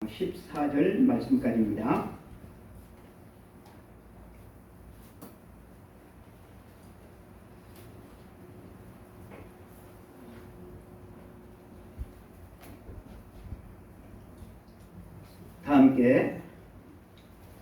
14절 말씀까지입니다. 다 함께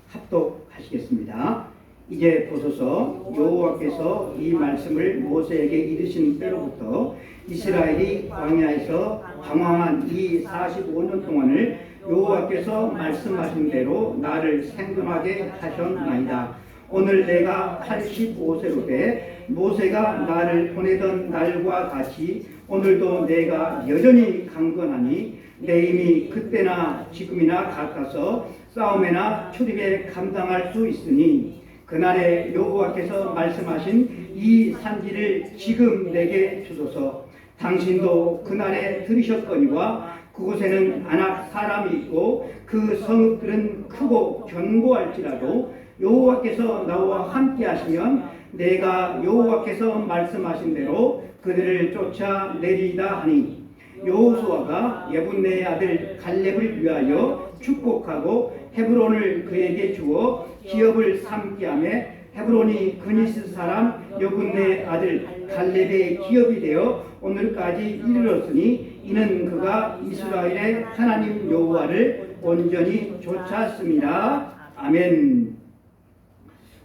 합독하시겠습니다. 이제 보소서 여호와께서 이 말씀을 모세에게 이르신 때로부터 이스라엘이 광야에서 방황한 이 45년 동안을 여호와께서 말씀하신 대로 나를 생존하게 하셨나이다. 오늘 내가 85세로 돼 모세가 나를 보내던 날과 같이 오늘도 내가 여전히 강건하니 내 힘이 그때나 지금이나 같아서 싸움에나 출입에 감당할 수 있으니 그날에 여호와께서 말씀하신 이 산지를 지금 내게 주소서. 당신도 그날에 들으셨거니와 그곳에는 아낙 사람이 있고 그 성읍들은 크고 견고할지라도 여호와께서 나와 함께 하시면 내가 여호와께서 말씀하신 대로 그들을 쫓아내리다 하니 여호수아가 예분네의 아들 갈렙을 위하여 축복하고 헤브론을 그에게 주어 기업을 삼게 하며 헤브론이 그니스 사람 예분네의 아들 갈렙의 기업이 되어 오늘까지 이르렀으니 이는 그가 이스라엘의 하나님 여호와를 온전히 좇았습니다. 아멘.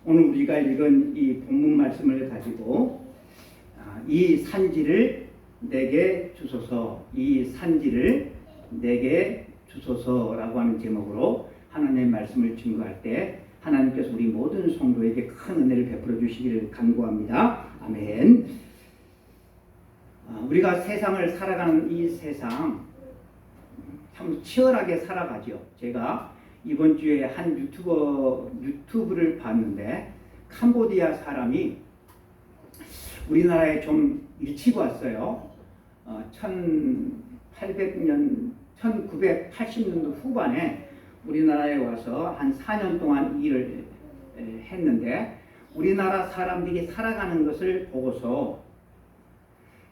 오늘 우리가 읽은 이 본문 말씀을 가지고 이 산지를 내게 주소서, 이 산지를 내게 주소서라고 하는 제목으로 하나님의 말씀을 증거할 때 하나님께서 우리 모든 성도에게 큰 은혜를 베풀어 주시기를 간구합니다. 아멘. 우리가 세상을 살아가는 이 세상 참 치열하게 살아가죠. 제가 이번 주에 한 유튜브를 봤는데 캄보디아 사람이 우리나라에 좀 일찍 왔어요. 1980년도 후반에 우리나라에 와서 한 4년 동안 일을 했는데 우리나라 사람들이 살아가는 것을 보고서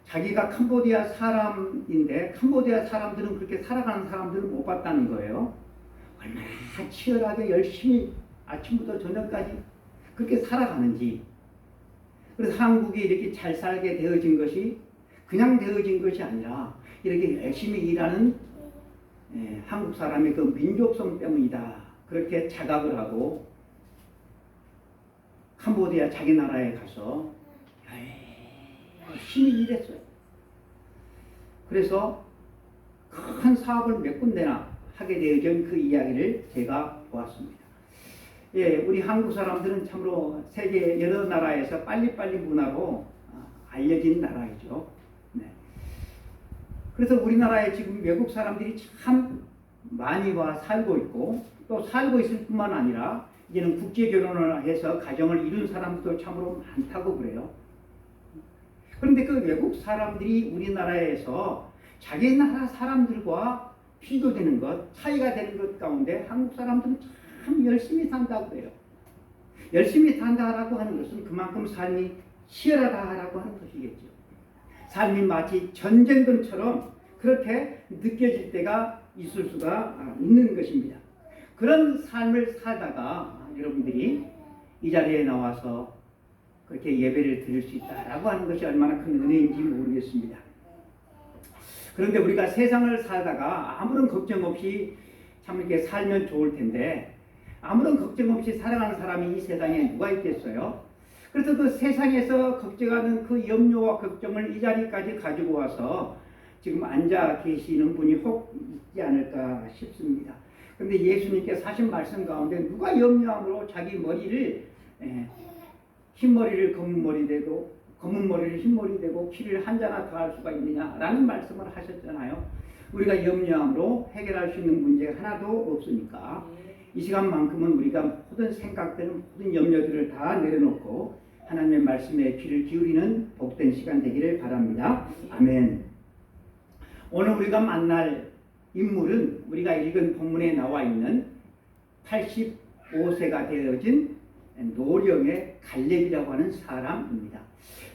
자기가 캄보디아 사람인데 캄보디아 사람들은 그렇게 살아가는 사람들을 못 봤다는 거예요. 얼마나 치열하게 열심히 아침부터 저녁까지 그렇게 살아가는지. 그래서 한국이 이렇게 잘 살게 되어진 것이 그냥 되어진 것이 아니라 이렇게 열심히 일하는 한국 사람의 그 민족성 때문이다. 그렇게 자각을 하고 캄보디아 자기 나라에 가서 열심히 일했어요. 그래서 큰 사업을 몇 군데나 하게 되어진 그 이야기를 제가 보았습니다. 우리 한국 사람들은 참으로 세계 여러 나라에서 빨리빨리 문화로 알려진 나라이죠. 그래서 우리나라에 지금 외국 사람들이 참 많이 와 살고 있고 또 살고 있을 뿐만 아니라 이제는 국제 결혼을 해서 가정을 이룬 사람도 참으로 많다고 그래요. 그런데 그 외국 사람들이 우리나라에서 자기 나라 사람들과 비교되는 것, 차이가 되는 것 가운데 한국 사람들은 참 열심히 산다고 해요. 열심히 산다라고 하는 것은 그만큼 삶이 치열하다라고 하는 것이겠죠. 삶이 마치 전쟁터처럼 그렇게 느껴질 때가 있을 수가 있는 것입니다. 그런 삶을 살다가 여러분들이 이 자리에 나와서 그렇게 예배를 드릴 수 있다라고 하는 것이 얼마나 큰 은혜인지 모르겠습니다. 그런데 우리가 세상을 살다가 아무런 걱정 없이 참 이렇게 살면 좋을 텐데 아무런 걱정 없이 살아가는 사람이 이 세상에 누가 있겠어요? 그래서 그 세상에서 걱정하는 그 염려와 걱정을 이 자리까지 가지고 와서 지금 앉아 계시는 분이 혹 있지 않을까 싶습니다. 그런데 예수님께서 하신 말씀 가운데 누가 염려함으로 자기 머리를 흰머리를 검은 머리 되고 검은 머리를 흰머리 되고 키를 한 자나 더할 수가 있느냐라는 말씀을 하셨잖아요. 우리가 염려함으로 해결할 수 있는 문제가 하나도 없으니까 이 시간만큼은 우리가 모든 생각들은 모든 염려들을 다 내려놓고 하나님의 말씀에 귀를 기울이는 복된 시간 되기를 바랍니다. 아멘. 오늘 우리가 만날 인물은 우리가 읽은 본문에 나와 있는 85세가 되어진 노령의 갈렙이라고 하는 사람입니다.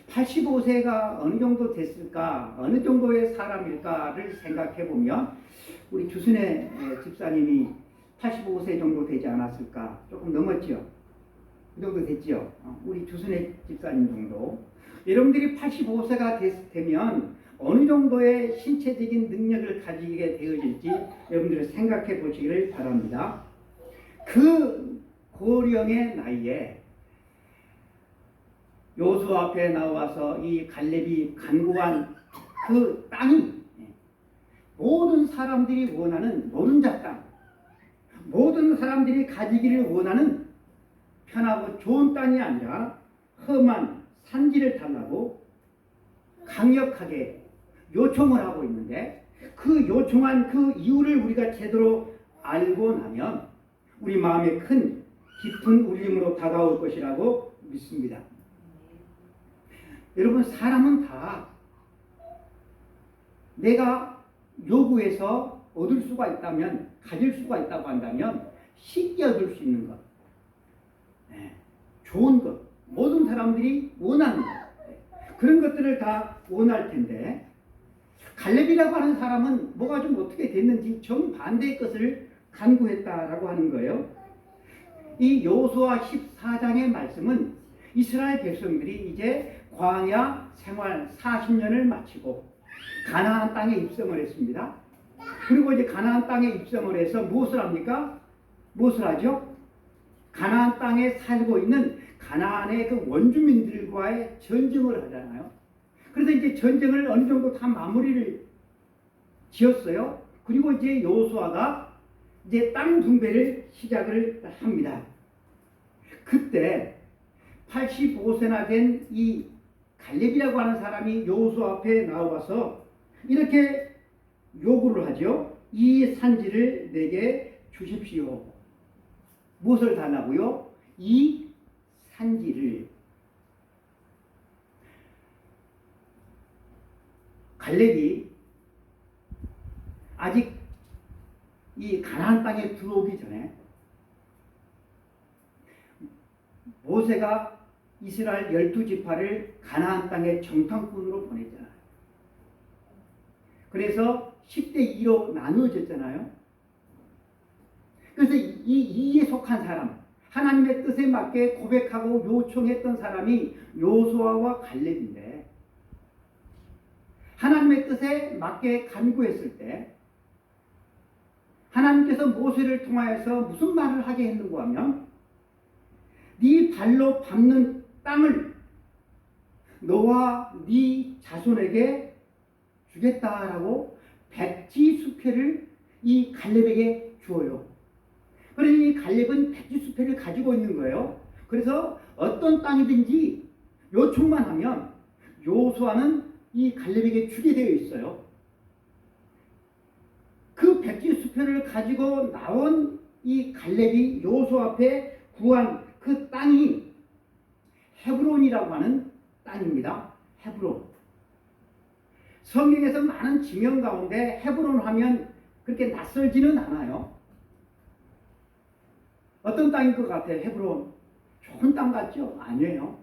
85세가 어느 정도 됐을까, 어느 정도의 사람일까를 생각해 보면 우리 주순애 집사님이 85세 정도 되지 않았을까? 조금 넘었죠? 그 정도 됐죠? 우리 주순애 집사님 정도. 여러분들이 85세가 되면 어느 정도의 신체적인 능력을 가지게 되어질지 여러분들이 생각해 보시기를 바랍니다. 그 고령의 나이에 요수아 앞에 나와서 이 갈렙이 간구한 그 땅이 모든 사람들이 원하는 노른자 땅, 모든 사람들이 가지기를 원하는 편하고 좋은 땅이 아니라 험한 산지를 달라고 강력하게 요청을 하고 있는데, 그 요청한 그 이유를 우리가 제대로 알고 나면 우리 마음에 큰 깊은 울림으로 다가올 것이라고 믿습니다. 여러분, 사람은 다 내가 요구해서 얻을 수가 있다면, 가질 수가 있다고 한다면 쉽게 얻을 수 있는 것, 좋은 것, 모든 사람들이 원하는 것, 그런 것들을 다 원할 텐데, 갈렙이라고 하는 사람은 뭐가 좀 어떻게 됐는지 정반대의 것을 간구했다라고 하는 거예요. 이 여호수아 14장의 말씀은 이스라엘 백성들이 이제 광야 생활 40년을 마치고 가나안 땅에 입성을 했습니다. 그리고 이제 가나안 땅에 입성을 해서 무엇을 합니까? 무엇을 하죠? 가나안 땅에 살고 있는 가나안의 그 원주민들과의 전쟁을 하잖아요. 그래서 이제 전쟁을 어느 정도 다 마무리를 지었어요. 그리고 이제 여호수아가 이제 땅 분배를 시작을 합니다. 그때 85세나 된 이 갈렙이라고 하는 사람이 여호수아 앞에 나와서 이렇게 요구를 하죠. 이 산지를 내게 주십시오. 무엇을 달라고요? 이 산지를. 갈렙이 아직 이 가나안 땅에 들어오기 전에 모세가 이스라엘 12지파를 가나안 땅의 정탐꾼으로 보냈잖아요. 그래서 10대 2로 나누어졌잖아요. 그래서 이에 속한 사람, 하나님의 뜻에 맞게 고백하고 요청했던 사람이 여호수아와 갈렙인데, 하나님의 뜻에 맞게 간구했을 때 하나님께서 모세를 통하여서 무슨 말을 하게 했는가 하면, 네 발로 밟는 땅을 너와 네 자손에게 주겠다라고 백지수패를 이 갈렙에게 주어요. 그러니 이 갈렙은 백지수패를 가지고 있는 거예요. 그래서 어떤 땅이든지 요청만 하면 여호수아는 이 갈렙에게 주게 되어 있어요. 그 백지수패를 가지고 나온 이 갈렙이 여호수아 앞에 구한 그 땅이 헤브론이라고 하는 땅입니다. 헤브론. 성경에서 많은 지명 가운데 헤브론 하면 그렇게 낯설지는 않아요. 어떤 땅일 것 같아요? 헤브론. 좋은 땅 같죠? 아니에요.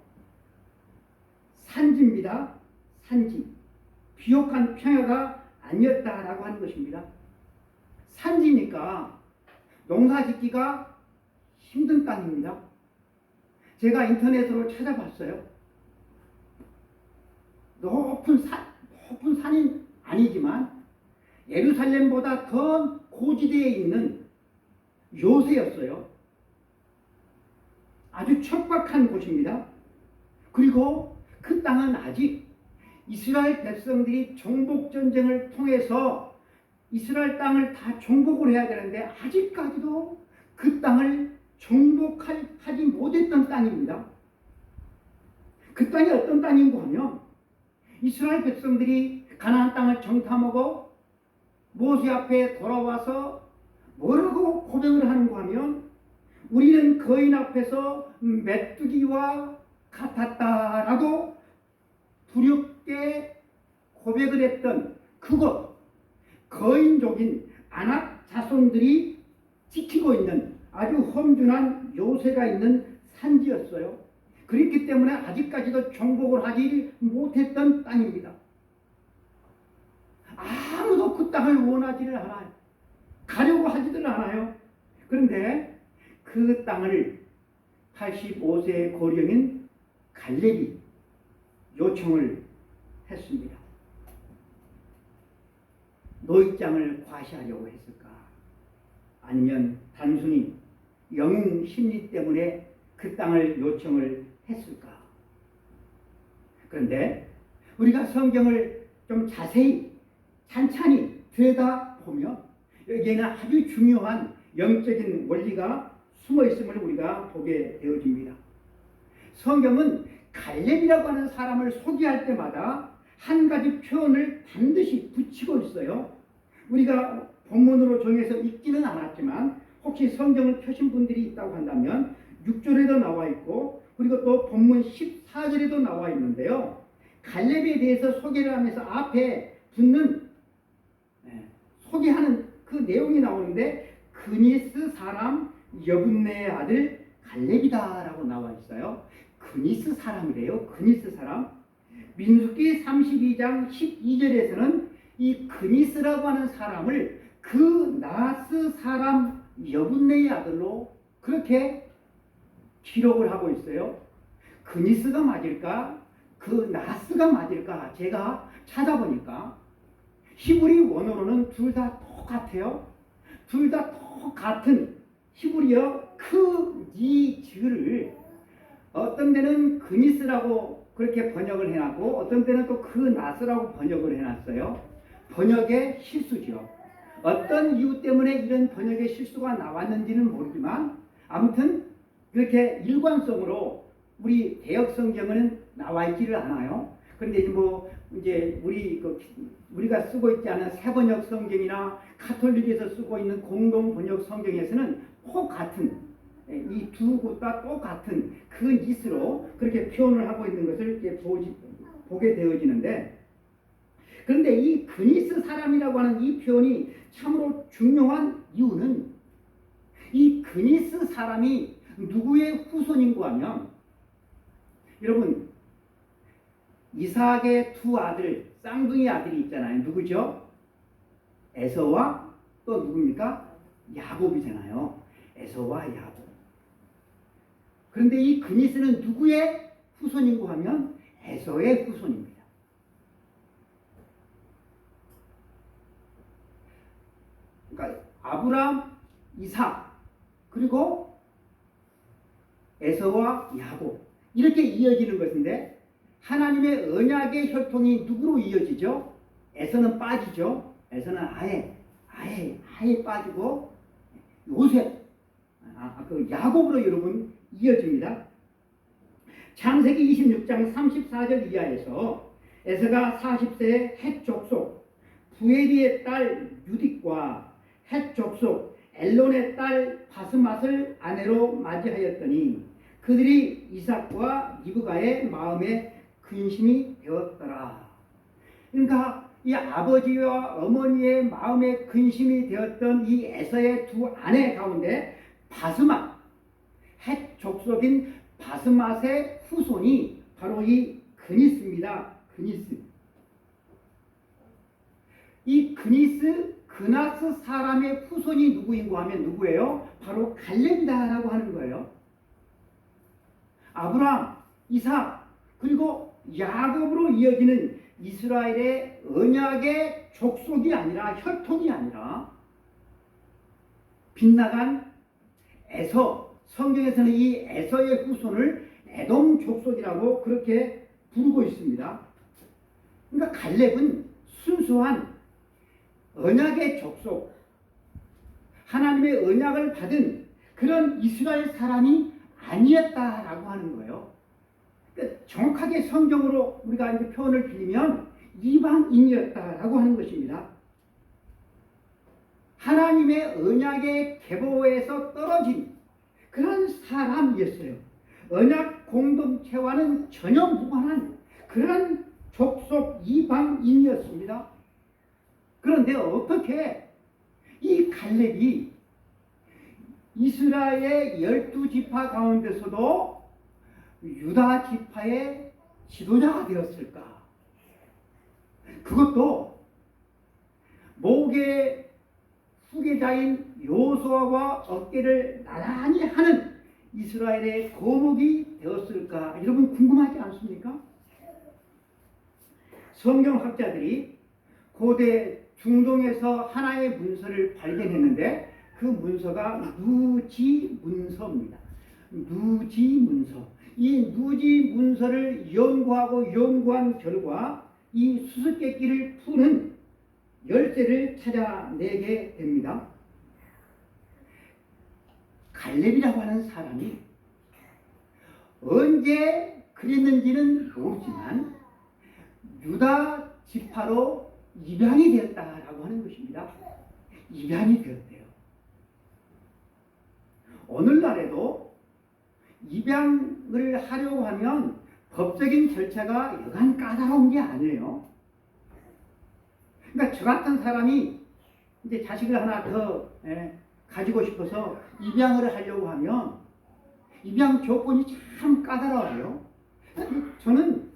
산지입니다. 산지. 비옥한 평야가 아니었다라고 하는 것입니다. 산지니까 농사 짓기가 힘든 땅입니다. 제가 인터넷으로 찾아봤어요. 높은 산이 아니지만 예루살렘보다 더 고지대에 있는 요새였어요. 아주 척박한 곳입니다. 그리고 그 땅은 아직 이스라엘 백성들이 정복전쟁을 통해서 이스라엘 땅을 다 정복을 해야 되는데 아직까지도 그 땅을 정복하지 못했던 땅입니다. 그 땅이 어떤 땅인가 하면, 이스라엘 백성들이 가나안 땅을 정탐하고 모세 앞에 돌아와서 뭐라고 고백을 하는가 하면, 우리는 거인 앞에서 메뚜기와 같았다라고 두렵게 고백을 했던 그곳, 거인족인 아낙 자손들이 지키고 있는 아주 험준한 요새가 있는 산지였어요. 그렇기 때문에 아직까지도 정복을 하지 못했던 땅입니다. 아무도 그 땅을 원하지를 않아요. 가려고 하지들 않아요. 그런데 그 땅을 85세의 고령인 갈렙이 요청을 했습니다. 노익장을 과시하려고 했을까? 아니면 단순히 영웅 심리 때문에 그 땅을 요청을 했을까? 그런데 우리가 성경을 좀 자세히 찬찬히 들여다보면 여기에는 아주 중요한 영적인 원리가 숨어 있음을 우리가 보게 되어집니다. 성경은 갈렙이라고 하는 사람을 소개할 때마다 한 가지 표현을 반드시 붙이고 있어요. 우리가 본문으로 정해서 읽지는 않았지만 혹시 성경을 펴신 분들이 있다고 한다면 6절에도 나와 있고 그리고 또 본문 14절에도 나와 있는데요. 갈렙에 대해서 소개를 하면서 앞에 붙는 소개하는 그 내용이 나오는데 그니스 사람 여분네의 아들 갈렙이다 라고 나와 있어요. 그니스 사람이래요. 그니스 사람. 민수기 32장 12절에서는 이 그니스라고 하는 사람을 그 나스 사람 여분네의 아들로 그렇게 기록을 하고 있어요. 그니스가 맞을까? 그 나스가 맞을까? 제가 찾아보니까 히브리 원어로는 둘 다 똑같아요. 둘 다 똑같은 히브리어 크니즈를 어떤 데는 그니스라고 그렇게 번역을 해놨고 어떤 때는 또 그 나스라고 번역을 해놨어요. 번역의 실수죠. 어떤 이유 때문에 이런 번역의 실수가 나왔는지는 모르지만 아무튼 그렇게 일관성으로 우리 대역 성경은 나와 있지를 않아요. 그런데 이제 우리가 쓰고 있지 않은 새번역 성경이나 가톨릭에서 쓰고 있는 공동 번역 성경에서는 똑같은 이 두 곳 다 똑같은 그 니스로 그렇게 표현을 하고 있는 것을 이렇게 보게 되어지는데 그런데 이 그니스 사람이라고 하는 이 표현이 참으로 중요한 이유는 이 그니스 사람이 누구의 후손인고 하면 여러분 이삭의 두 아들 쌍둥이 아들이 있잖아요. 누구죠? 에서와 또 누굽니까? 야곱이잖아요. 에서와 야곱. 그런데 이 그니스는 누구의 후손인고 하면 에서의 후손입니다. 그러니까 아브라함, 이삭, 그리고 에서와 야곱 이렇게 이어지는 것인데 하나님의 언약의 혈통이 누구로 이어지죠? 에서는 빠지죠. 에서는 아예 빠지고 요셉, 그 야곱으로 여러분 이어집니다. 창세기 26장 34절 이하에서 에서가 40세의 헷 족속 부에리의 딸 유딕과 헷 족속 엘론의 딸 바스맛을 아내로 맞이하였더니 그들이 이삭과 리브가의 마음에 근심이 되었더라. 그러니까 이 아버지와 어머니의 마음에 근심이 되었던 이 에서의 두 아내 가운데 바스맛, 헷 족속인 바스맛의 후손이 바로 이 그니스입니다. 그니스. 이 그나스 사람의 후손이 누구인고 하면 누구예요? 바로 갈렙이다라고 하는 거예요. 아브라함, 이삭, 그리고 야곱으로 이어지는 이스라엘의 언약의 족속이 아니라 혈통이 아니라 빗나간 에서, 성경에서는 이 에서의 후손을 에돔 족속이라고 그렇게 부르고 있습니다. 그러니까 갈렙은 순수한 언약의 족속, 하나님의 언약을 받은 그런 이스라엘 사람이 아니었다라고 하는 거예요. 그러니까 정확하게 성경으로 우리가 이제 표현을 빌리면 이방인이었다라고 하는 것입니다. 하나님의 언약의 계보에서 떨어진 그런 사람이었어요. 언약 공동체와는 전혀 무관한 그런 족속 이방인이었습니다. 그런데 어떻게 이 갈렙이 이스라엘의 12지파 가운데서도 유다 지파의 지도자가 되었을까? 그것도 목의 후계자인 요수아와 어깨를 나란히 하는 이스라엘의 거목이 되었을까? 여러분 궁금하지 않습니까? 성경학자들이 고대 중동에서 하나의 문서를 발견했는데 그 문서가 누지문서입니다. 누지문서. 이 누지문서를 연구한 결과 이 수수께끼를 푸는 열쇠를 찾아내게 됩니다. 갈렙이라고 하는 사람이 언제 그랬는지는 모르지만 유다 지파로 입양이 되었다라고 하는 것입니다. 입양이 되었대요. 오늘날에도 입양을 하려고 하면 법적인 절차가 여간 까다로운 게 아니에요. 그러니까 저 같은 사람이 이제 자식을 하나 더 가지고 싶어서 입양을 하려고 하면 입양 조건이 참 까다로워요. 저는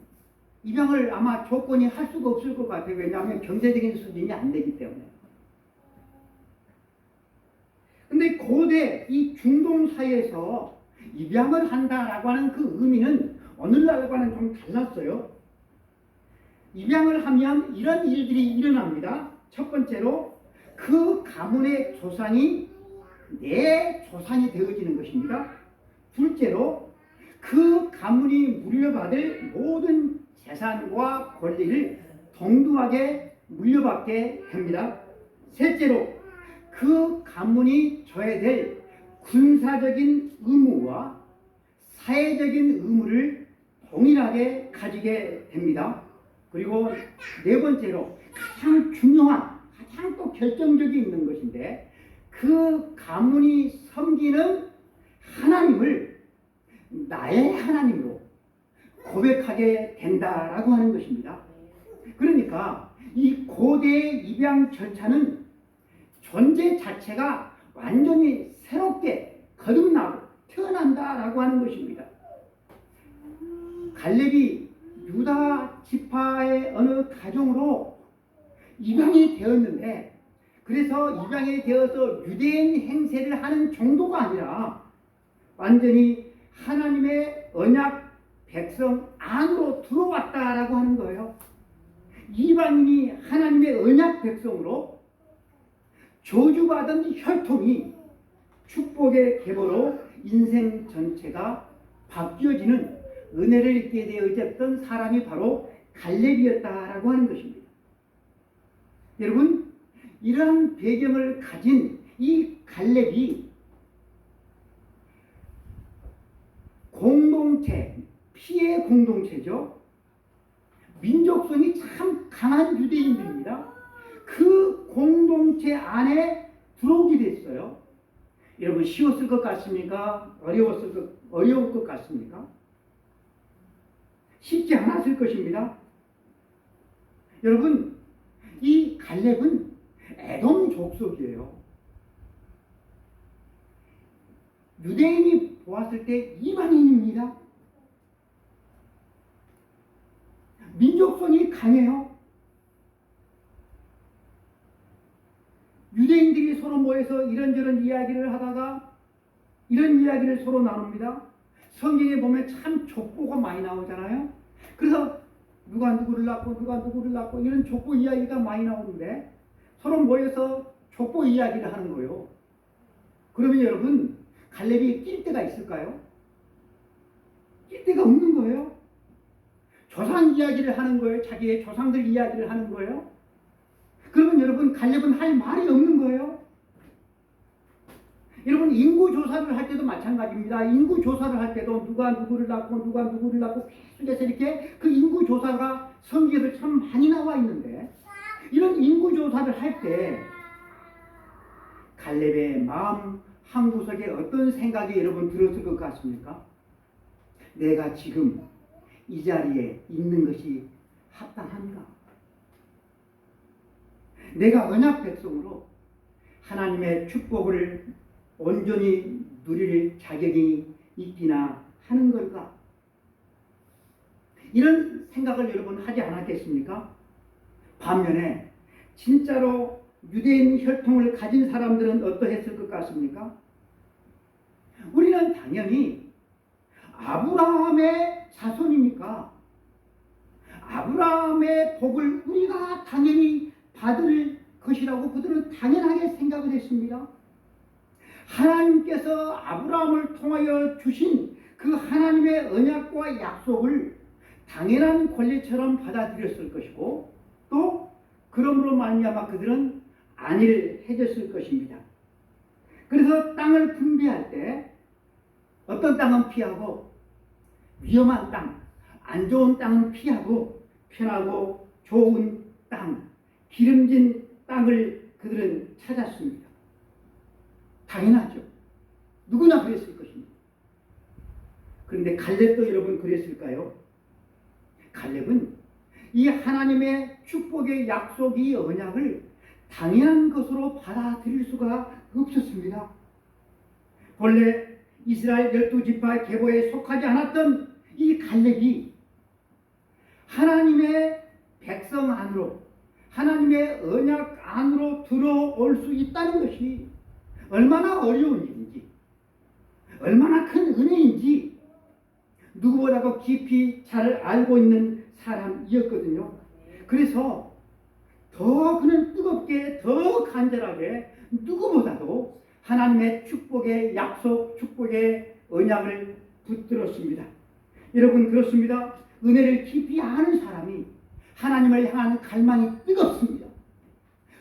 입양을 아마 조건이 할 수가 없을 것 같아요. 왜냐하면 경제적인 수준이 안 되기 때문에. 근데 고대 이 중동 사회에서 입양을 한다라고 하는 그 의미는 오늘날과는 좀 달랐어요. 입양을 하면 이런 일들이 일어납니다. 첫 번째로 그 가문의 조상이 내 조상이 되어지는 것입니다. 둘째로 그 가문이 물려받을 모든 재산과 권리를 동등하게 물려받게 합니다. 셋째로 그 가문이 져야 될 군사적인 의무와 사회적인 의무를 동일하게 가지게 됩니다. 그리고 네 번째로 가장 중요한, 가장 또 결정적인 있는 것인데 그 가문이 섬기는 하나님을 나의 하나님으로 고백하게 된다라고 하는 것입니다. 그러니까 이 고대의 입양 절차는 존재 자체가 완전히 새롭게 거듭나고 태어난다라고 하는 것입니다. 갈렙이 유다 지파의 어느 가정으로 입양이 되었는데 그래서 입양이 되어서 유대인 행세를 하는 정도가 아니라 완전히 하나님의 언약 백성 안으로 들어왔다라고 하는 거예요. 이방인이 하나님의 언약 백성으로 저주받은 혈통이 축복의 계보로 인생 전체가 바뀌어지는 은혜를 입게 되어졌던 사람이 바로 갈렙이었다라고 하는 것입니다. 여러분, 이러한 배경을 가진 이 갈렙이 공동체, 피해 공동체죠. 민족성이 참 강한 유대인들입니다. 그 공동체 안에 들어오게 됐어요. 여러분 쉬웠을 것 같습니까? 어려울 것 같습니까? 쉽지 않았을 것입니다. 여러분 이 갈렙은 에돔 족속이에요. 유대인이 보았을 때 이방인입니다. 민족성이 강해요. 유대인들이 서로 모여서 이런저런 이야기를 하다가 이런 이야기를 서로 나눕니다. 성경에 보면 참 족보가 많이 나오잖아요. 그래서 누가 누구를 낳고 이런 족보 이야기가 많이 나오는데 서로 모여서 족보 이야기를 하는 거예요. 그러면 여러분 갈렙이 낄 데가 있을까요? 낄 데가 없는 거예요. 조상 이야기를 하는 거예요. 자기의 조상들 이야기를 하는 거예요. 그러면 여러분 갈렙은 할 말이 없는 거예요. 여러분 인구 조사를 할 때도 마찬가지입니다. 인구 조사를 할 때도 누가 누구를 낳고 계속해서 이렇게 그 인구 조사가 성경에도 참 많이 나와 있는데 이런 인구 조사를 할 때 갈렙의 마음 한구석에 어떤 생각이 여러분 들었을 것 같습니까? 내가 지금 이 자리에 있는 것이 합당한가? 내가 언약 백성으로 하나님의 축복을 온전히 누릴 자격이 있기나 하는 걸까? 이런 생각을 여러분 하지 않았겠습니까? 반면에 진짜로 유대인 혈통을 가진 사람들은 어떠했을 것 같습니까? 우리는 당연히 아브라함의 자손이니까 아브라함의 복을 우리가 당연히 받을 것이라고 그들은 당연하게 생각을 했습니다. 하나님께서 아브라함을 통하여 주신 그 하나님의 언약과 약속을 당연한 권리처럼 받아들였을 것이고 또 그러므로 말미암아 그들은 안일해졌을 것입니다. 그래서 땅을 분배할 때 어떤 땅은 피하고 위험한 땅, 안 좋은 땅은 피하고 편하고 좋은 땅, 기름진 땅을 그들은 찾았습니다. 당연하죠. 누구나 그랬을 것입니다. 그런데 갈렙도 여러분 그랬을까요? 갈렙은 이 하나님의 축복의 약속이 언약을 당연한 것으로 받아들일 수가 없었습니다. 본래 이스라엘 12지파 계보에 속하지 않았던 이 갈렙이 하나님의 백성 안으로 하나님의 언약 안으로 들어올 수 있다는 것이 얼마나 어려운 일인지 얼마나 큰 은혜인지 누구보다도 깊이 잘 알고 있는 사람이었거든요. 그래서 더 그는 뜨겁게 더 간절하게 누구보다도 하나님의 축복의 약속, 축복의 언약을 붙들었습니다. 여러분 그렇습니다. 은혜를 깊이 아는 사람이 하나님을 향한 갈망이 뜨겁습니다.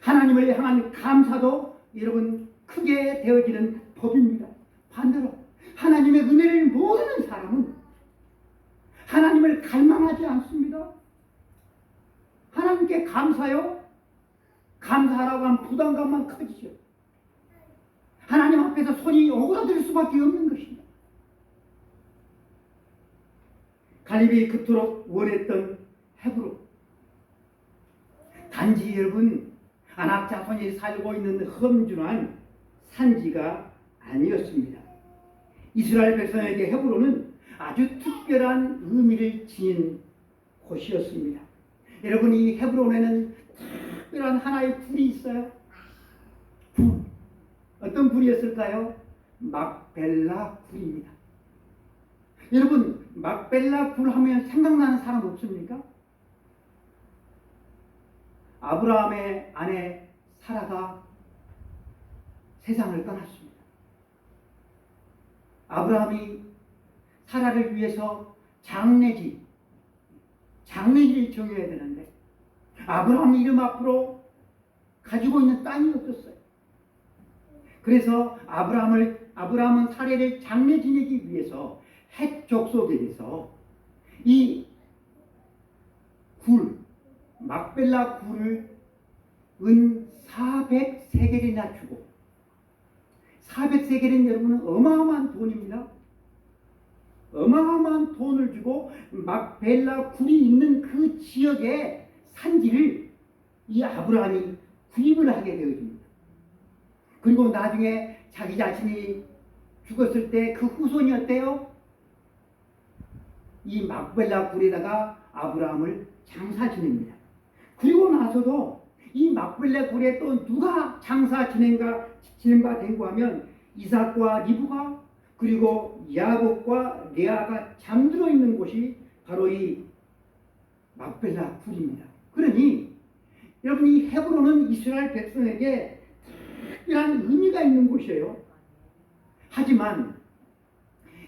하나님을 향한 감사도 여러분 크게 되어지는 법입니다. 반대로 하나님의 은혜를 모르는 사람은 하나님을 갈망하지 않습니다. 하나님께 감사요? 감사하라고 하면 부담감만 커지죠. 하나님 앞에서 손이 오그라들 수밖에 없는 것입니다. 갈렙이 그토록 원했던 헤브론, 단지 여러분 아낙 자손이 살고 있는 험준한 산지가 아니었습니다. 이스라엘 백성에게 헤브론은 아주 특별한 의미를 지닌 곳이었습니다. 여러분 이 헤브론에는 특별한 하나의 불이 있어요. 불. 어떤 불이었을까요? 막벨라 불입니다. 여러분 막벨라 불 하면 생각나는 사람 없습니까? 아브라함의 아내 사라가 세상을 떠났습니다. 아브라함이 사라를 위해서 장례지를 정해야 되는데 아브라함 이름 앞으로 가지고 있는 땅이 없었어요. 그래서 아브라함은 사라를 장례 지내기 위해서 헷 족속에서 이 굴, 막벨라 굴을 은 400세겔이나 주고 400세겔은 여러분은 어마어마한 돈입니다. 어마어마한 돈을 주고 막벨라 굴이 있는 그 지역의 산지를 이 아브라함이 구입을 하게 되어집니다. 그리고 나중에 자기 자신이 죽었을 때 그 후손이 어때요? 이 막벨라 굴에다가 아브라함을 장사 지냅니다. 그리고 나서도 이 막벨라 굴에 또 누가 장사 진행가 된가 하면 이삭과 리브가 그리고 야곱과 레아가 잠들어 있는 곳이 바로 이 막벨라 굴입니다. 그러니 여러분 이 헤브론은 이스라엘 백성에게 특별한 의미가 있는 곳이에요. 하지만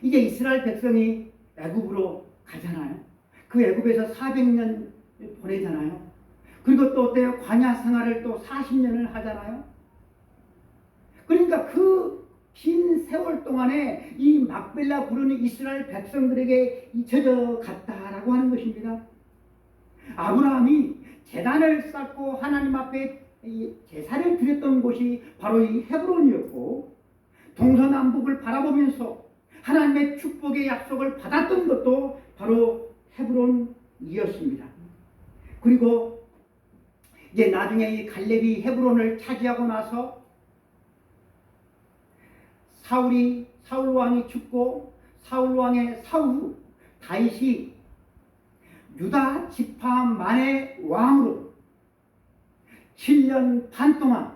이제 이스라엘 백성이 애굽으로 가잖아요. 그 애굽에서 400년 보내잖아요. 그리고 또 어때요? 광야 생활을 또 40년을 하잖아요. 그러니까 그 긴 세월 동안에 이 막벨라 굴은 이스라엘 백성들에게 잊혀져 갔다라고 하는 것입니다. 아브라함이 제단을 쌓고 하나님 앞에 제사를 드렸던 곳이 바로 이 헤브론이었고 동서남북을 바라보면서 하나님의 축복의 약속을 받았던 것도 바로 헤브론이었습니다. 그리고 이제 나중에 이 갈렙이 헤브론을 차지하고 나서 사울 왕이 죽고 사울 왕의 사후 다윗이 유다 지파만의 왕으로 7년 반 동안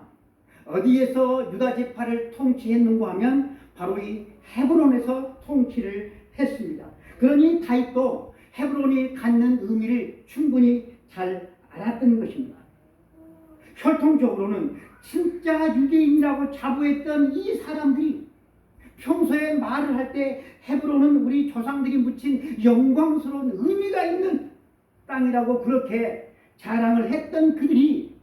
어디에서 유다 지파를 통치했는가 하면 바로 이 헤브론에서 통치를 했습니다. 그러니 다윗도 헤브론이 갖는 의미를 충분히 잘 알았던 것입니다. 혈통적으로는 진짜 유대인이라고 자부했던 이 사람들이 평소에 말을 할 때 헤브론은 우리 조상들이 묻힌 영광스러운 의미가 있는 땅이라고 그렇게 자랑을 했던 그들이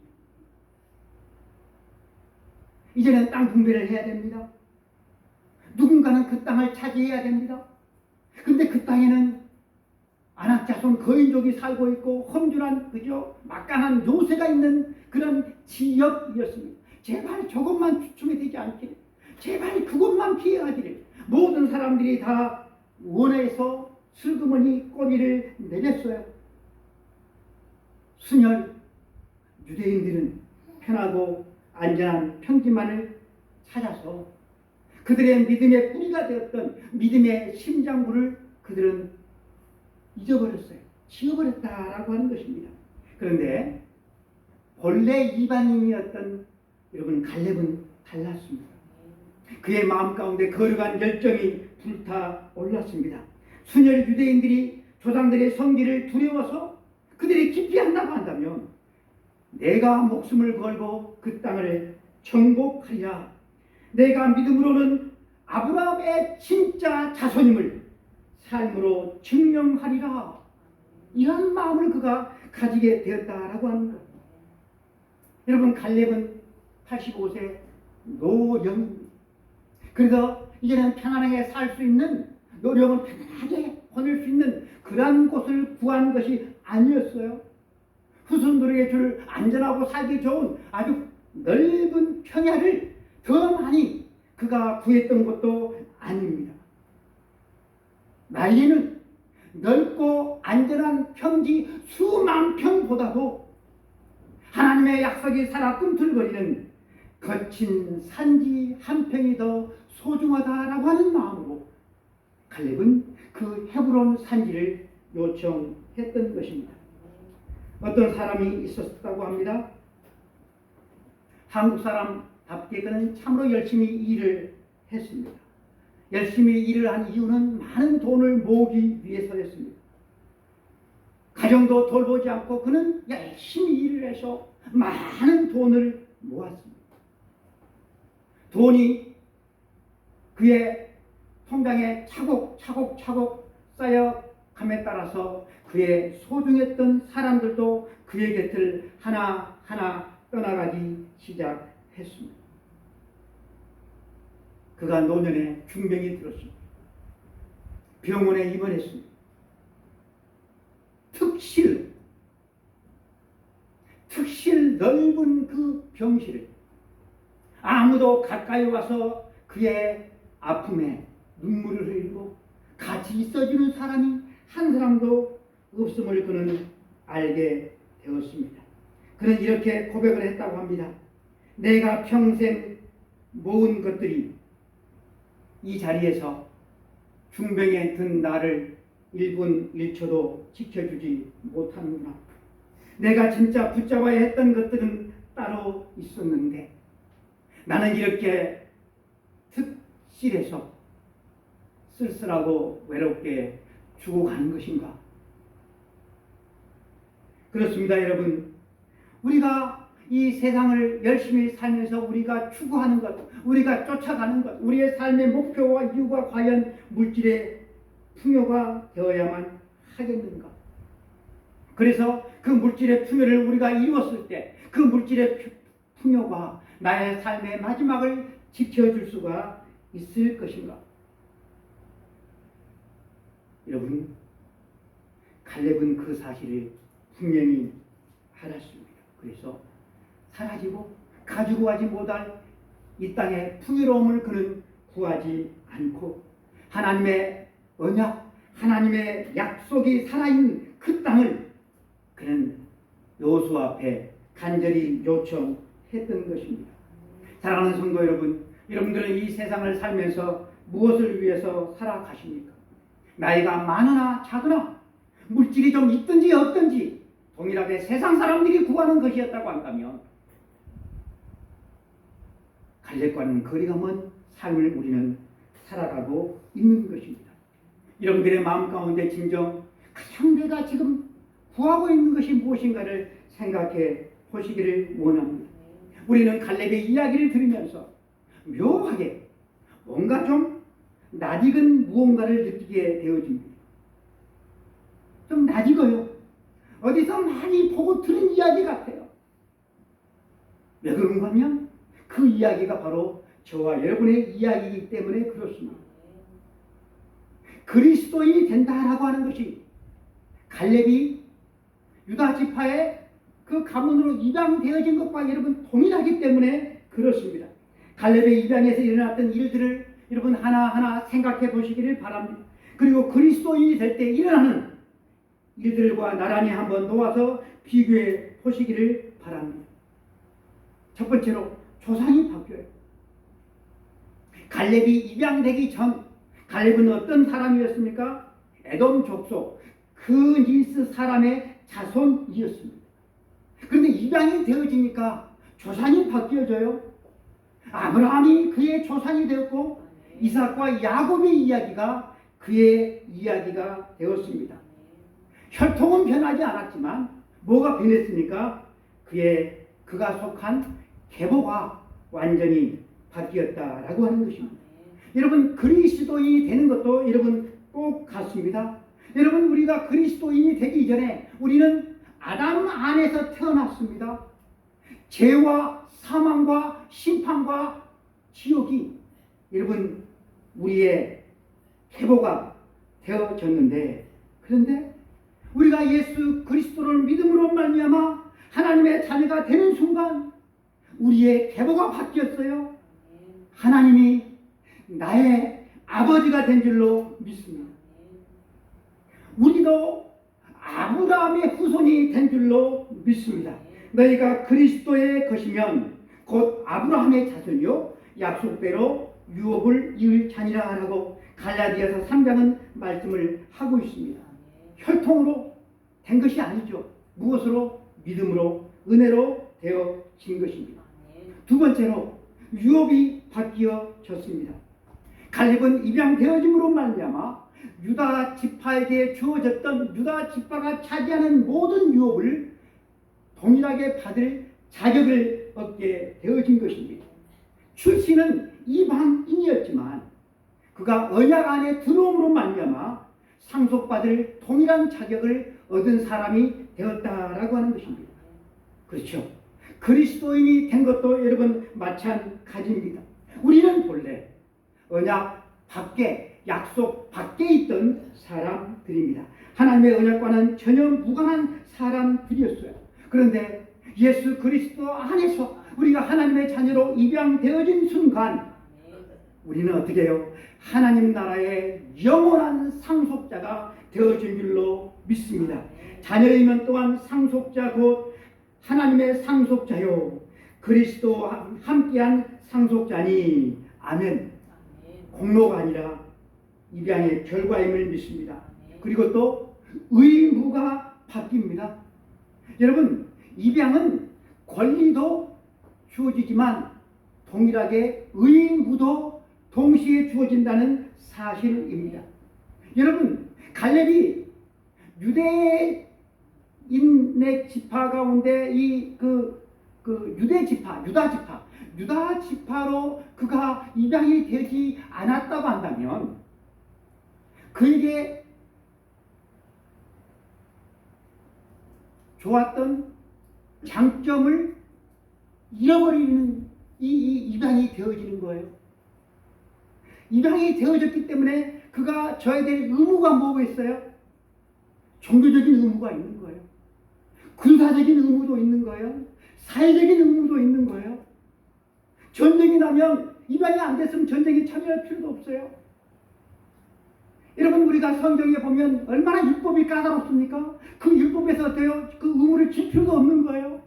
이제는 땅 분배를 해야 됩니다. 누군가는 그 땅을 차지해야 됩니다. 근데 그 땅에는 안악자손 거인족이 살고 있고 험준한 막강한 요새가 있는 그런 지역이었습니다. 제발 저것만 추첨이 되지 않기를, 제발 그것만 피해가기를. 모든 사람들이 다 원해서 슬그머니 꼬리를 내렸어요. 순혈 유대인들은 편하고 안전한 평지만을 찾아서 그들의 믿음의 뿌리가 되었던 믿음의 심장부를 그들은 잊어버렸어요. 지워버렸다라고 하는 것입니다. 그런데 본래 이방인이었던 여러분 갈렙은 달랐습니다. 그의 마음 가운데 거룩한 열정이 불타올랐습니다. 순혈 유대인들이 조상들의 성기를 두려워서 그들이 기피한다고 한다면 내가 목숨을 걸고 그 땅을 정복하리라. 내가 믿음으로는 아브라함의 진짜 자손임을 삶으로 증명하리라. 이런 마음을 그가 가지게 되었다라고 하는 것. 여러분 갈렙은 85세 노령입니다. 그래서 이제는 편안하게 살 수 있는, 노령을 편안하게 보낼 수 있는 그러한 곳을 구한 것이 아니었어요. 후손들에게 줄 안전하고 살기 좋은 아주 넓은 평야를 더 많이 그가 구했던 것도 아닙니다. 나이에는 넓고 안전한 평지 수만 평보다도 하나님의 약속이 살아 꿈틀거리는 거친 산지 한 평이 더 소중하다라고 하는 마음으로 갈렙은 그 헤브론 산지를 요청했던 것입니다. 어떤 사람이 있었다고 합니다. 한국 사람답게 그는 참으로 열심히 일을 했습니다. 열심히 일을 한 이유는 많은 돈을 모으기 위해서였습니다. 가정도 돌보지 않고 그는 열심히 일을 해서 많은 돈을 모았습니다. 돈이 그의 통장에 차곡차곡 쌓여감에 따라서 그의 소중했던 사람들도 그의 곁을 하나하나 떠나가기 시작했습니다. 그가 노년에 중병이 들었습니다. 병원에 입원했습니다. 특실 넓은 그 병실을 아무도 가까이 와서 그의 아픔에 눈물을 흘리고 같이 있어주는 사람이 한 사람도 없음을 그는 알게 되었습니다. 그는 이렇게 고백을 했다고 합니다. 내가 평생 모은 것들이 이 자리에서 중병에 든 나를 1분 1초도 지켜주지 못하는구나. 내가 진짜 붙잡아야 했던 것들은 따로 있었는데 나는 이렇게 특실해서 쓸쓸하고 외롭게 죽어가는 것인가? 그렇습니다, 여러분. 우리가 이 세상을 열심히 살면서 우리가 추구하는 것, 우리가 쫓아가는 것, 우리의 삶의 목표와 이유가 과연 물질의 풍요가 되어야만 하겠는가? 그래서 그 물질의 풍요를 우리가 이루었을 때 그 물질의 풍요가 나의 삶의 마지막을 지켜줄 수가 있을 것인가? 여러분, 갈렙은 그 사실을 분명히 알았습니다. 그래서 사라지고 가지고 가지 못할 이 땅의 풍요로움을 그는 구하지 않고 하나님의 언약, 하나님의 약속이 살아있는 그 땅을 그는 여호수아 앞에 간절히 요청했던 것입니다. 사랑하는 성도 여러분, 여러분들은 이 세상을 살면서 무엇을 위해서 살아가십니까? 나이가 많으나 작으나 물질이 좀 있든지 없든지 동일하게 세상 사람들이 구하는 것이었다고 한다면 갈렙과는 거리가 먼 삶을 우리는 살아가고 있는 것입니다. 여러분들의 마음 가운데 진정 가장 내가 지금 구하고 있는 것이 무엇인가를 생각해 보시기를 원합니다. 우리는 갈렙의 이야기를 들으면서 묘하게 뭔가 좀 낯익은 무언가를 느끼게 되어집니다. 좀 낯익어요. 어디서 많이 보고 들은 이야기 같아요. 왜 그런가 하면 그 이야기가 바로 저와 여러분의 이야기이기 때문에 그렇습니다. 그리스도인이 된다라고 하는 것이 갈렙이 유다 지파의 그 가문으로 입양되어진 것과 여러분 동일하기 때문에 그렇습니다. 갈렙의 입양에서 일어났던 일들을 여러분 하나하나 생각해 보시기를 바랍니다. 그리고 그리스도인이 될 때 일어나는 일들과 나란히 한번 놓아서 비교해 보시기를 바랍니다. 첫 번째로 조상이 바뀌어요. 갈렙이 입양되기 전 갈렙은 어떤 사람이었습니까? 에돔 족속 그니스 사람의 자손이었습니다. 그런데 입양이 되어지니까 조상이 바뀌어져요. 아브라함이 그의 조상이 되었고 이삭과 야곱의 이야기가 그의 이야기가 되었습니다. 혈통은 변하지 않았지만 뭐가 변했습니까? 그가 속한 계보가 완전히 바뀌었다라고 하는 것입니다. 여러분 그리스도인이 되는 것도 여러분 똑같습니다. 여러분 우리가 그리스도인이 되기 전에 우리는 아담 안에서 태어났습니다. 죄와 사망과 심판과 지옥이 여러분 우리의 계보가 되어졌는데 그런데 우리가 예수 그리스도를 믿음으로 말미암아 하나님의 자녀가 되는 순간 우리의 계보가 바뀌었어요. 하나님이 나의 아버지가 된 줄로 믿습니다. 우리도 아브라함의 후손이 된 줄로 믿습니다. 너희가 그리스도의 것이면 곧 아브라함의 자손이요 약속대로 유업을 이을 자니라 하라고 갈라디아서 3장은 말씀을 하고 있습니다. 혈통으로 된 것이 아니죠. 무엇으로? 믿음으로 은혜로 되어진 것입니다. 두 번째로 유업이 바뀌어졌습니다. 갈렙은 입양되어짐으로 말미암아 유다 지파에게 주어졌던 유다 지파가 차지하는 모든 유업을 동일하게 받을 자격을 얻게 되어진 것입니다. 출신은 이방인이었지만 그가 언약 안에 들어옴으로 말미암아 상속받을 동일한 자격을 얻은 사람이 되었다라고 하는 것입니다. 그렇죠. 그리스도인이 된 것도 여러분 마찬가지입니다. 우리는 본래 언약 밖에 약속 밖에 있던 사람들입니다. 하나님의 언약과는 전혀 무관한 사람들이었어요. 그런데 예수 그리스도 안에서 우리가 하나님의 자녀로 입양되어진 순간 우리는 어떻게 해요? 하나님 나라의 영원한 상속자가 되어진 줄로 믿습니다. 자녀이면 또한 상속자 곧 하나님의 상속자요 그리스도와 함께한 상속자니 아멘. 공로가 아니라 입양의 결과임을 믿습니다. 그리고 또 의무가 바뀝니다. 여러분 입양은 권리도 주어지지만 동일하게 의무도 동시에 주어진다는 사실입니다. 여러분 갈렙이 유대인의 지파 가운데 유대 지파, 유다 지파로 그가 입양이 되지 않았다고 한다면 그에게 좋았던 장점을 잃어버리는 이 입양이 되어지는 거예요. 입양이 되어졌기 때문에 그가 져야 될 의무가 뭐가 있어요? 종교적인 의무가 있는 거예요. 군사적인 의무도 있는 거예요. 사회적인 의무도 있는 거예요. 전쟁이 나면 입양이 안 됐으면 전쟁에 참여할 필요도 없어요. 여러분 우리가 성경에 보면 얼마나 율법이 까다롭습니까? 그 율법에서 어때요? 그 의무를 질 필요도 없는 거예요.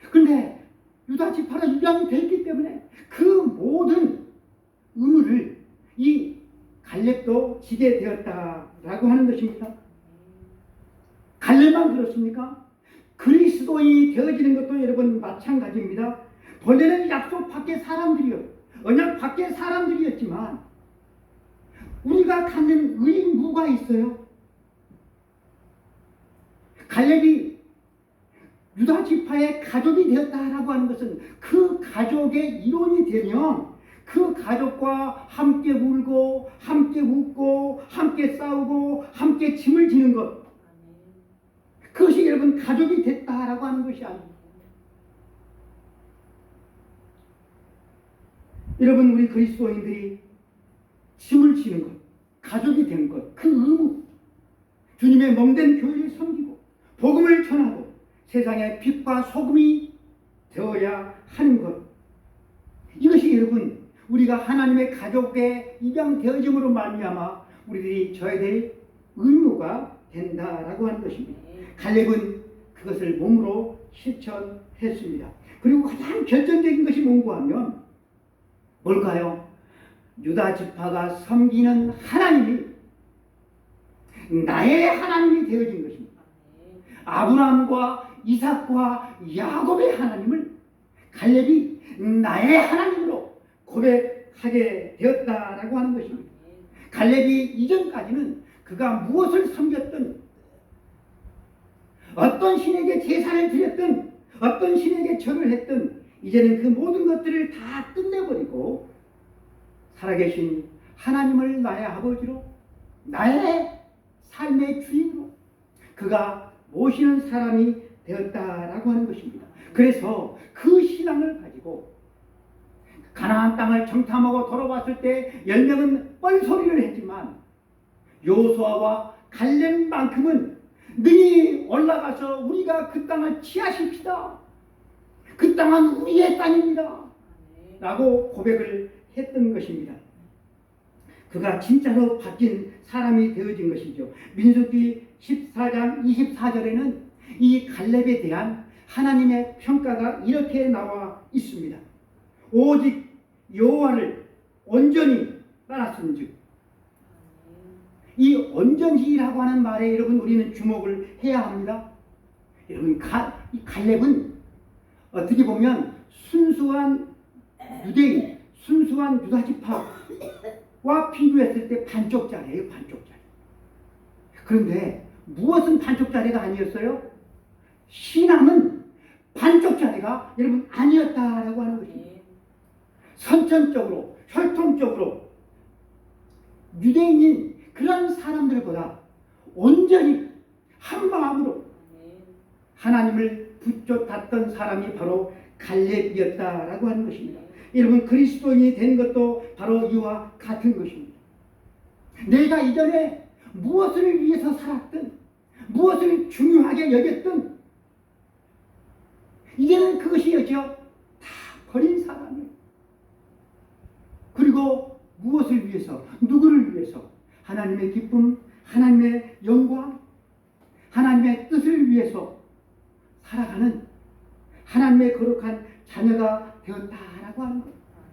그런데 유다 지파가 입양이 되었기 때문에 그 모든 의무를 이 갈렙도 지게 되었다라고 하는 것입니다. 갈렙만 그렇습니까? 그리스도인이 되어지는 것도 여러분 마찬가지입니다. 본래는 약속 밖의 사람들이요, 언약 밖의 사람들이었지만 우리가 갖는 의무가 있어요. 갈렙이 유다 지파의 가족이 되었다라고 하는 것은 그 가족의 일원이 되면 그 가족과 함께 울고 함께 웃고 함께 싸우고 함께 짐을 지는 것, 그것이 여러분 가족이 됐다라고 하는 것이 아닙니다. 여러분, 우리 그리스도인들이 짐을 지는 것, 가족이 된 것, 그 의무, 주님의 몸된 교회를 섬기고 복음을 전하고 세상의 빛과 소금이 되어야 하는 것, 이것이 여러분 우리가 하나님의 가족에 입양되어짐으로 말미암아 우리들이 져야 될 의무가 된다라고 하는 것입니다. 갈렙은 그것을 몸으로 실천했습니다. 그리고 가장 결정적인 것이 뭔가 하면 뭘까요? 유다 지파가 섬기는 하나님이 나의 하나님이 되어진 것입니다. 아브라함과 이삭과 야곱의 하나님을 갈렙이 나의 하나님으로 고백하게 되었다라고 하는 것입니다. 갈렙이 이전까지는 그가 무엇을 섬겼든, 어떤 신에게 제사를 드렸든, 어떤 신에게 절을 했든 이제는 그 모든 것들을 다 끝내버리고 살아계신 하나님을 나의 아버지로, 나의 삶의 주인으로 그가 모시는 사람이 되었다라고 하는 것입니다. 그래서 그 신앙을 가지고 가나안 땅을 정탐하고 돌아왔을 때 10명은 뻘소리를 했지만 여호수아와 갈렙만큼은 능히 올라가서 우리가 그 땅을 취하십시다. 그 땅은 우리의 땅입니다. 라고 고백을 했던 것입니다. 그가 진짜로 바뀐 사람이 되어진 것이죠. 민수기 14장 24절에는 이 갈렙에 대한 하나님의 평가가 이렇게 나와 있습니다. 오직 여호와를 온전히 따랐은즉. 이 온전히라고 하는 말에 여러분 우리는 주목을 해야 합니다. 여러분 이 갈렙은 어떻게 보면 순수한 유대인, 순수한 유다지파와 비교했을 때 반쪽짜리예요. 반쪽짜리. 그런데 무엇은 반쪽짜리가 아니었어요? 신앙은 반쪽짜리가 여러분 아니었다라고 하는 것입니다. 선천적으로, 혈통적으로 유대인인 그런 사람들보다 온전히 한 마음으로 하나님을 붙잡았던 사람이 바로 갈렙이었다라고 하는 것입니다. 여러분 그리스도인이 된 것도 바로 이와 같은 것입니다. 내가 이전에 무엇을 위해서 살았든 무엇을 중요하게 여겼든 이제는 그것이 다 버린 사람이에요. 그리고 무엇을 위해서, 누구를 위해서? 하나님의 기쁨, 하나님의 영광, 하나님의 뜻을 위해서 살아가는 하나님의 거룩한 자녀가 되었다라고 하는 것.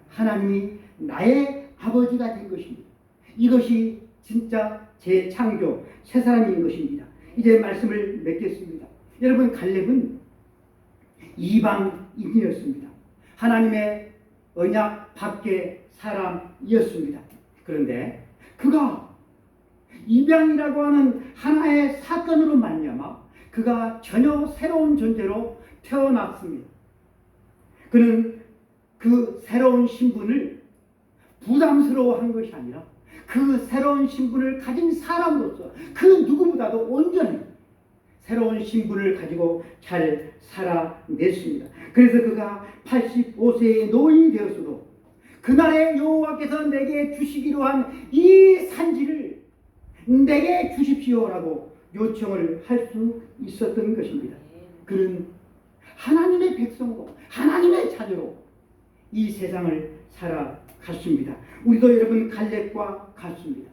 하나님이 나의 아버지가 된 것입니다. 이것이 진짜 재창조, 새 사람인 것입니다. 이제 말씀을 맺겠습니다. 여러분 갈렙은 이방인이었습니다. 하나님의 언약 밖의 사람이었습니다. 그런데 그가 입양이라고 하는 하나의 사건으로 말미암아 그가 전혀 새로운 존재로 태어났습니다. 그는 그 새로운 신분을 부담스러워한 것이 아니라 그 새로운 신분을 가진 사람으로서 그 누구보다도 온전히 새로운 신분을 가지고 잘 살아냈습니다. 그래서 그가 85세의 노인이 되었어도 그날의 여호와께서 내게 주시기로 한 이 산지를 내게 주십시오라고 요청을 할 수 있었던 것입니다. 그는 하나님의 백성으로, 하나님의 자녀로 이 세상을 살아갔습니다. 우리도 여러분 갈렙과 같습니다.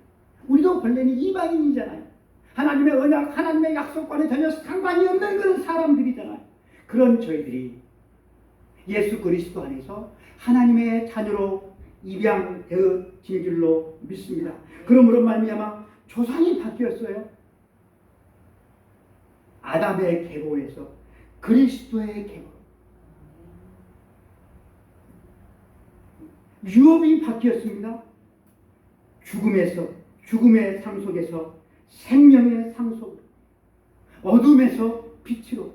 우리도 본래는 이방인이잖아요. 하나님의 언약, 하나님의 약속과는 전혀 상관이 없는 그런 사람들이잖아요. 그런 저희들이 예수 그리스도 안에서 하나님의 자녀로 입양되어진 줄로 믿습니다. 그러므로 말미암아 조상이 바뀌었어요. 아담의 계보에서 그리스도의 계보. 유업이 바뀌었습니다. 죽음의 삶 속에서 생명의 삶 속으로, 어둠에서 빛으로,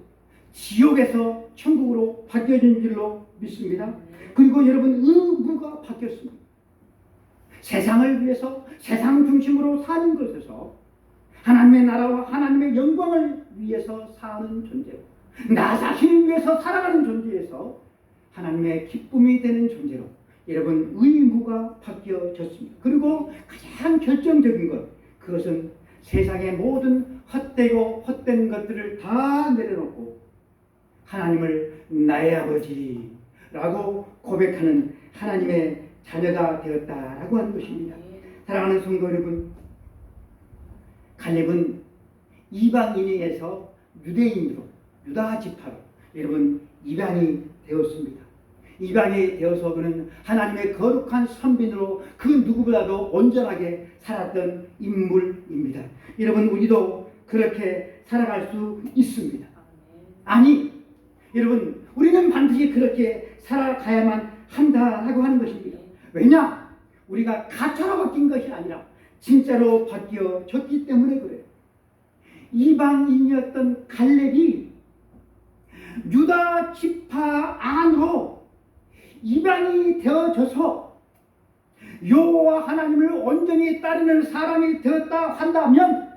지옥에서 천국으로 바뀌어진 줄로 믿습니다. 그리고 여러분, 의무가 바뀌었습니다. 세상을 위해서 세상 중심으로 사는 것에서 하나님의 나라와 하나님의 영광을 위해서 사는 존재로, 나 자신을 위해서 살아가는 존재에서 하나님의 기쁨이 되는 존재로 여러분, 의무가 바뀌어졌습니다. 그리고 가장 결정적인 것, 그것은 세상의 모든 헛되고 헛된 것들을 다 내려놓고 하나님을 나의 아버지라고 고백하는 하나님의 자녀가 되었다라고 하는 것입니다. 사랑하는 성도 여러분, 갈렙은 이방인에서 유대인으로, 유다 지파로 여러분 이방이 되었습니다. 이방이 되어서 그는 하나님의 거룩한 선빈으로 그 누구보다도 온전하게 살았던 인물입니다. 여러분, 우리도 그렇게 살아갈 수 있습니다. 아니, 여러분, 우리는 반드시 그렇게 살아가야만 한다라고 하는 것입니다. 왜냐? 우리가 가차로 바뀐 것이 아니라 진짜로 바뀌어졌기 때문에 그래요. 이방인이었던 갈렙이 유다 지파 안으로 이방이 되어져서 여호와 하나님을 온전히 따르는 사람이 되었다 한다면,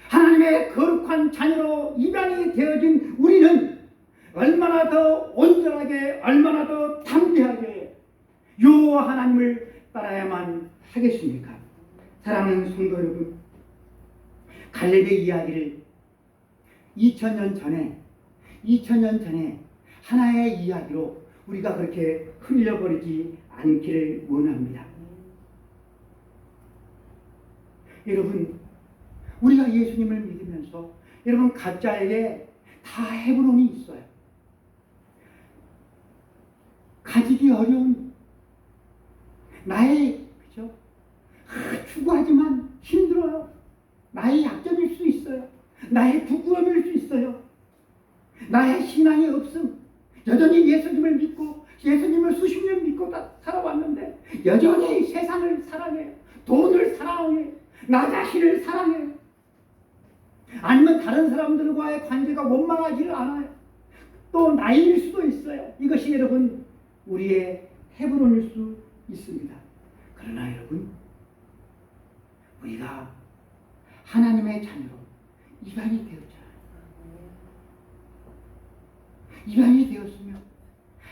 하나님의 거룩한 자녀로 이방이 되어진 우리는 얼마나 더 온전하게, 얼마나 더 담대하게 여호와 하나님을 따라야만 하겠습니까? 사랑하는 성도 여러분, 갈렙의 이야기를 2000년 전에 하나의 이야기로 우리가 그렇게 흘려버리지 않기를 원합니다. 여러분, 우리가 예수님을 믿으면서 여러분, 각자에게 다 헤브론이 있어요. 가지기 어려운 나의, 그죠? 추구하지만 힘들어요. 나의 약점일 수 있어요. 나의 부끄러움일 수 있어요. 나의 신앙이 없음. 여전히 예수님을 믿고 예수님을 수십 년 믿고 살아왔는데 여전히 세상을 사랑해요. 돈을 사랑해요. 나 자신을 사랑해요. 아니면 다른 사람들과의 관계가 원만하지를 않아요. 또 나이일 수도 있어요. 이것이 여러분, 우리의 헤브론일 수 있습니다. 그러나 여러분, 우리가 하나님의 자녀로 이방이 되었잖아요. 이방이 되었으면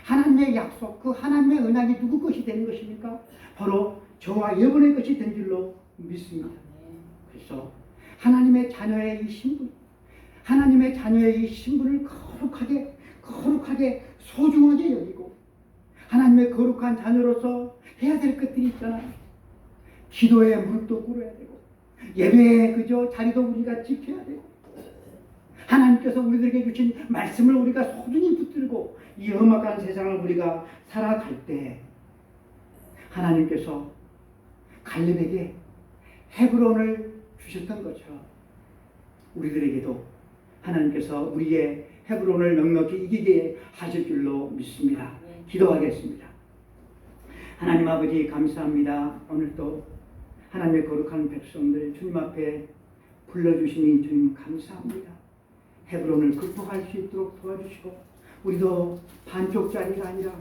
하나님의 약속, 그 하나님의 언약이 누구 것이 되는 것입니까? 바로 저와 여러분의 것이 된 줄로 믿습니다. 그래서 하나님의 자녀의 이 신분, 하나님의 자녀의 이 신분을 거룩하게 소중하게 여기고, 하나님의 거룩한 자녀로서 해야 될 것들이 있잖아요. 기도에 무릎도 꿇어야 되고, 예배에 그저 자리도 우리가 지켜야 되고, 하나님께서 우리들에게 주신 말씀을 우리가 소중히 붙들고 이 험악한 세상을 우리가 살아갈 때, 하나님께서 갈렙에게 헤브론을 주셨던 것처럼 우리들에게도 하나님께서 우리의 헤브론을 넉넉히 이기게 하실 줄로 믿습니다. 기도하겠습니다. 하나님 아버지, 감사합니다. 오늘도 하나님의 거룩한 백성들 주님 앞에 불러주시니 주님 감사합니다. 헤브론을 극복할 수 있도록 도와주시고, 우리도 반쪽짜리가 아니라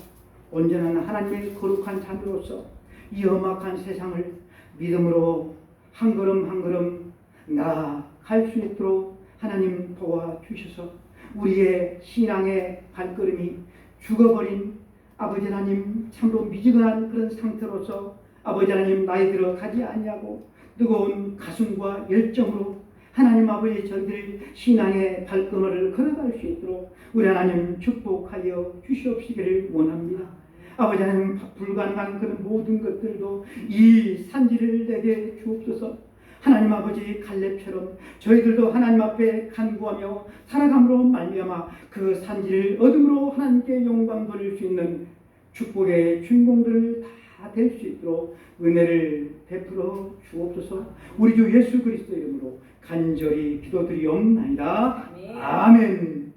온전한 하나님의 거룩한 자녀로서 이 험악한 세상을 믿음으로 한 걸음 한 걸음 나아갈 수 있도록 하나님 도와주셔서 우리의 신앙의 발걸음이 죽어버린 아버지 하나님, 참으로 미지근한 그런 상태로서 아버지 하나님, 나이 들어 가지 아니하고 뜨거운 가슴과 열정으로 하나님 아버지, 저희들 신앙의 발걸음을 걸어갈 수 있도록 우리 하나님 축복하여 주시옵시기를 원합니다. 아버지 하나님, 불가능한 그런 모든 것들도 이 산지를 내게 주옵소서. 하나님 아버지, 갈렙처럼 저희들도 하나님 앞에 간구하며 살아감으로 말미암아 그 산지를 얻음으로 하나님께 영광 돌릴 수 있는 축복의 주인공들을 다 다 될 수 있도록 은혜를 베풀어 주옵소서. 우리 주 예수 그리스도 이름으로 간절히 기도드리옵나이다. 아멘.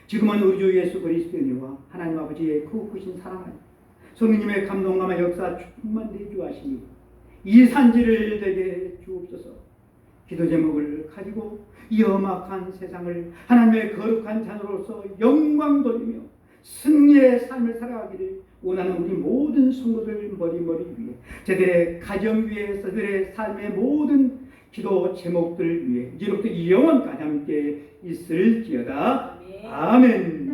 지금은 우리 주 예수 그리스도의 은혜와 하나님 아버지의 크신 사랑을 성령님의 감동감화 역사 충만되게 주하시니 이 산지를 되게 주옵소서. 기도 제목을 가지고 이 험악한 세상을 하나님의 거룩한 자녀로서 영광 돌리며 승리의 삶을 살아가기를 원하는 우리 모든 성도들 머리머리 위에 저들의 가정 위에 저들의 삶의 모든 기도 제목들 위에 이제부터 영원까지 함께 있을지어다. 아멘.